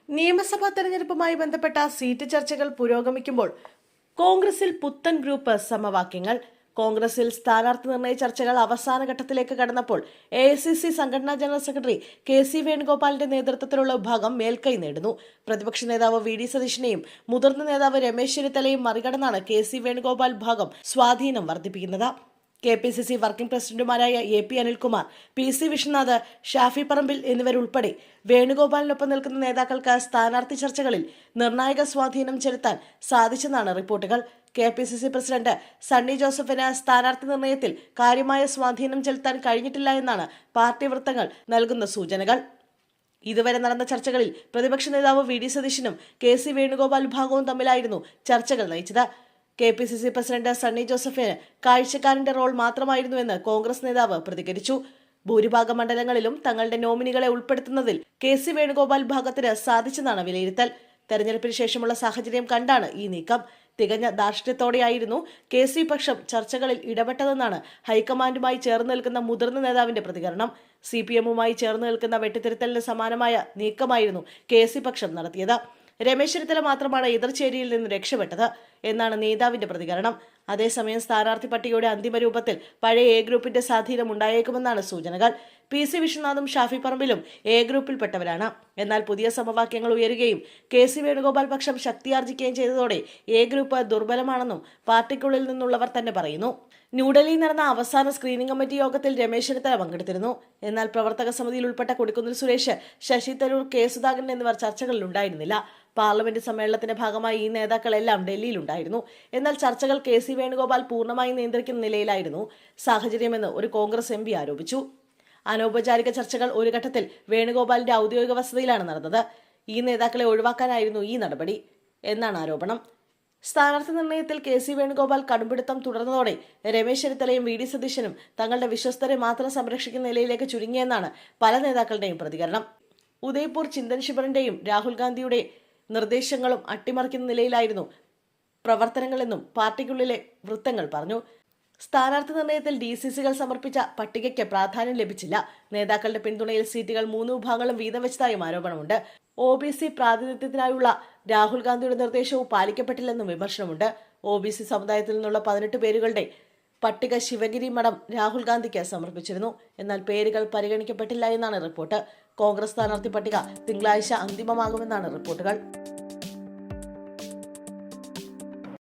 നിയമസഭാ തെരഞ്ഞെടുപ്പുമായി ബന്ധപ്പെട്ട സീറ്റ് ചർച്ചകൾ പുരോഗമിക്കുമ്പോൾ കോൺഗ്രസിൽ പുത്തൻ ഗ്രൂപ്പ് സമവാക്യങ്ങൾ. കോൺഗ്രസിൽ സ്ഥാനാർത്ഥി നിർണയ ചർച്ചകൾ അവസാന ഘട്ടത്തിലേക്ക് കടന്നപ്പോൾ AICC സംഘടനാ ജനറൽ സെക്രട്ടറി KC വേണുഗോപാലിന്റെ നേതൃത്വത്തിലുള്ള വിഭാഗം മേൽക്കൈ നേടുന്നു. പ്രതിപക്ഷ നേതാവ് VD സതീശനെയും മുതിർന്ന നേതാവ് രമേശ് ചെന്നിത്തലയും മറികടന്നാണ് KC വേണുഗോപാൽ വിഭാഗം സ്വാധീനം വർദ്ധിപ്പിക്കുന്നത്. KPCC വർക്കിംഗ് പ്രസിഡന്റുമാരായ AP അനിൽകുമാർ, PC വിശ്വനാഥ്, ഷാഫി പറമ്പിൽ എന്നിവരുൾപ്പെടെ വേണുഗോപാലിനൊപ്പം നിൽക്കുന്ന നേതാക്കൾക്ക് സ്ഥാനാർത്ഥി ചർച്ചകളിൽ നിർണായക സ്വാധീനം ചെലുത്താൻ സാധിച്ചെന്നാണ് റിപ്പോർട്ടുകൾ. KPCC പ്രസിഡന്റ് സണ്ണി ജോസഫിന് സ്ഥാനാർത്ഥി നിർണയത്തിൽ കാര്യമായ സ്വാധീനം ചെലുത്താൻ കഴിഞ്ഞിട്ടില്ല എന്നാണ് പാർട്ടി വൃത്തങ്ങൾ നൽകുന്ന സൂചനകൾ. ഇതുവരെ നടന്ന ചർച്ചകളിൽ പ്രതിപക്ഷ നേതാവ് VD സതീശനും KC വേണുഗോപാൽ വിഭാഗവും തമ്മിലായിരുന്നു ചർച്ചകൾ നയിച്ചത്. KPCC പ്രസിഡന്റ് സണ്ണി ജോസഫിന് കാഴ്ചക്കാരന്റെ റോൾ മാത്രമായിരുന്നുവെന്ന് കോൺഗ്രസ് നേതാവ് പ്രതികരിച്ചു. ഭൂരിഭാഗം മണ്ഡലങ്ങളിലും തങ്ങളുടെ നോമിനികളെ ഉൾപ്പെടുത്തുന്നതിൽ KC വേണുഗോപാൽ വിഭാഗത്തിന് സാധിച്ചെന്നാണ് വിലയിരുത്തൽ. തെരഞ്ഞെടുപ്പിന് ശേഷമുള്ള സാഹചര്യം കണ്ടാണ് ഈ നീക്കം. തികഞ്ഞ ധാർഷ്ട്യത്തോടെയായിരുന്നു KC പക്ഷം ചർച്ചകളിൽ ഇടപെട്ടതെന്നാണ് ഹൈക്കമാൻഡുമായി ചേർന്ന് നിൽക്കുന്ന മുതിർന്ന നേതാവിന്റെ പ്രതികരണം. CPMുമായി ചേർന്ന് നിൽക്കുന്ന വെട്ടിത്തിരുത്തലിന് സമാനമായ നീക്കമായിരുന്നു KC പക്ഷം നടത്തിയത്. രമേശ് ചെന്നിത്തല മാത്രമാണ് എതിർചേരിയിൽ നിന്ന് രക്ഷപ്പെട്ടത് എന്നാണ് നേതാവിന്റെ പ്രതികരണം. അതേസമയം സ്ഥാനാർത്ഥി പട്ടികയുടെ അന്തിമ രൂപത്തിൽ പഴയ A ഗ്രൂപ്പിന്റെ സ്വാധീനം ഉണ്ടായേക്കുമെന്നാണ് സൂചനകൾ. PC വിശ്വനാഥും ഷാഫി പറമ്പിലും A ഗ്രൂപ്പിൽപ്പെട്ടവരാണ്. എന്നാൽ പുതിയ സമവാക്യങ്ങൾ ഉയരുകയും KC വേണുഗോപാൽ പക്ഷം ശക്തിയാർജിക്കുകയും ചെയ്തതോടെ A ഗ്രൂപ്പ് ദുർബലമാണെന്നും പാർട്ടിക്കുള്ളിൽ നിന്നുള്ളവർ തന്നെ പറയുന്നു. ന്യൂഡൽഹിയിൽ നടന്ന അവസാന സ്ക്രീനിംഗ് കമ്മിറ്റി യോഗത്തിൽ രമേശ് ചെന്നിത്തല പങ്കെടുത്തിരുന്നു. എന്നാൽ പ്രവർത്തക സമിതിയിൽ ഉൾപ്പെട്ട കൊടിക്കുന്നിൽ സുരേഷ്, ശശി തരൂർ, K സുധാകരൻ എന്നിവർ ചർച്ചകളിൽ ഉണ്ടായിരുന്നില്ല. പാർലമെന്റ് സമ്മേളനത്തിന്റെ ഭാഗമായി ഈ നേതാക്കളെല്ലാം ഡൽഹിയിലുണ്ടായിരുന്നു. എന്നാൽ ചർച്ചകൾ KC വേണുഗോപാൽ പൂർണ്ണമായി നിയന്ത്രിക്കുന്ന നിലയിലായിരുന്നു സാഹചര്യമെന്ന് ഒരു കോൺഗ്രസ് MP ആരോപിച്ചു. അനൗപചാരിക ചർച്ചകൾ ഒരു ഘട്ടത്തിൽ വേണുഗോപാലിന്റെ ഔദ്യോഗിക വസതിയിലാണ് നടന്നത്. ഈ നേതാക്കളെ ഒഴിവാക്കാനായിരുന്നു ഈ നടപടി എന്നാണ് ആരോപണം. സ്ഥാനാർത്ഥി നിർണയത്തിൽ KC വേണുഗോപാൽ കടുംപിടുത്തം തുടർന്നതോടെ രമേശ് ചെന്നിത്തലയും VD സതീശനും തങ്ങളുടെ വിശ്വസ്തരെ മാത്രം സംരക്ഷിക്കുന്ന നിലയിലേക്ക് ചുരുങ്ങിയെന്നാണ് പല നേതാക്കളുടെയും പ്രതികരണം. ഉദയ്പൂർ ചിന്തൻ ശിബറിന്റെയും രാഹുൽ ഗാന്ധിയുടെ നിർദ്ദേശങ്ങളും അട്ടിമറിക്കുന്ന നിലയിലായിരുന്നു പ്രവർത്തനങ്ങളെന്നും പാർട്ടിക്കുള്ളിലെ വൃത്തങ്ങൾ പറഞ്ഞു. സ്ഥാനാർത്ഥി നിർണയത്തിൽ DCCകൾ സമർപ്പിച്ച പട്ടികയ്ക്ക് പ്രാധാന്യം ലഭിച്ചില്ല. നേതാക്കളുടെ പിന്തുണയിൽ സീറ്റുകൾ 3 വിഭാഗങ്ങളും വീതം വെച്ചതായും ആരോപണമുണ്ട്. OBC പ്രാതിനിധ്യത്തിനായുള്ള രാഹുൽ ഗാന്ധിയുടെ നിർദ്ദേശവും പാലിക്കപ്പെട്ടില്ലെന്നും വിമർശനമുണ്ട്. OBC സമുദായത്തിൽ നിന്നുള്ള 18 പേരുകളുടെ പട്ടിക ശിവഗിരി മഠം രാഹുൽ ഗാന്ധിക്ക് സമർപ്പിച്ചിരുന്നു. എന്നാൽ പേരുകൾ പരിഗണിക്കപ്പെട്ടില്ല എന്നാണ് റിപ്പോർട്ട്. കോൺഗ്രസ് സ്ഥാനാർത്ഥി പട്ടിക തിങ്കളാഴ്ച അന്തിമമാകുമെന്നാണ് റിപ്പോർട്ടുകൾ.